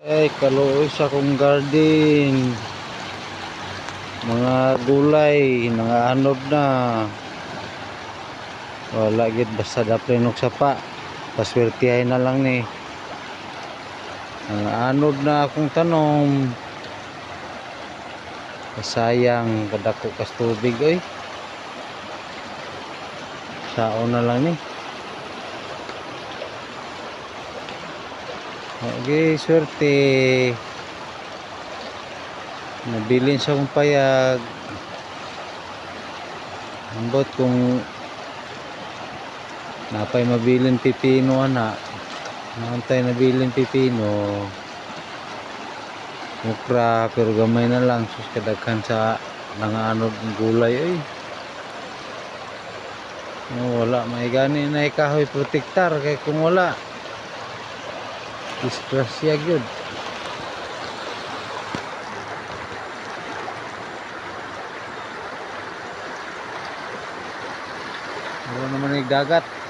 Ay, kaluoy sa kong garden. Mga gulay, mga anod na. Wala gid basta daplin og sapa. Paswertihay na lang ni. Mga anod na akong tanom. Sayang kadako kas tubig oy. Sao na lang ni. Okay, swerte. Nabilin sa kong payag. Ambot kung napay mabilin pipino ana. Naantay nabilin pipino. Mukra pero gamay na lang sus kadaghan sa nangaanod ng gulay ay. Wala may gani na ikahoy protektar kay kung wala disgrasya gyud. Wala naman nagdagat.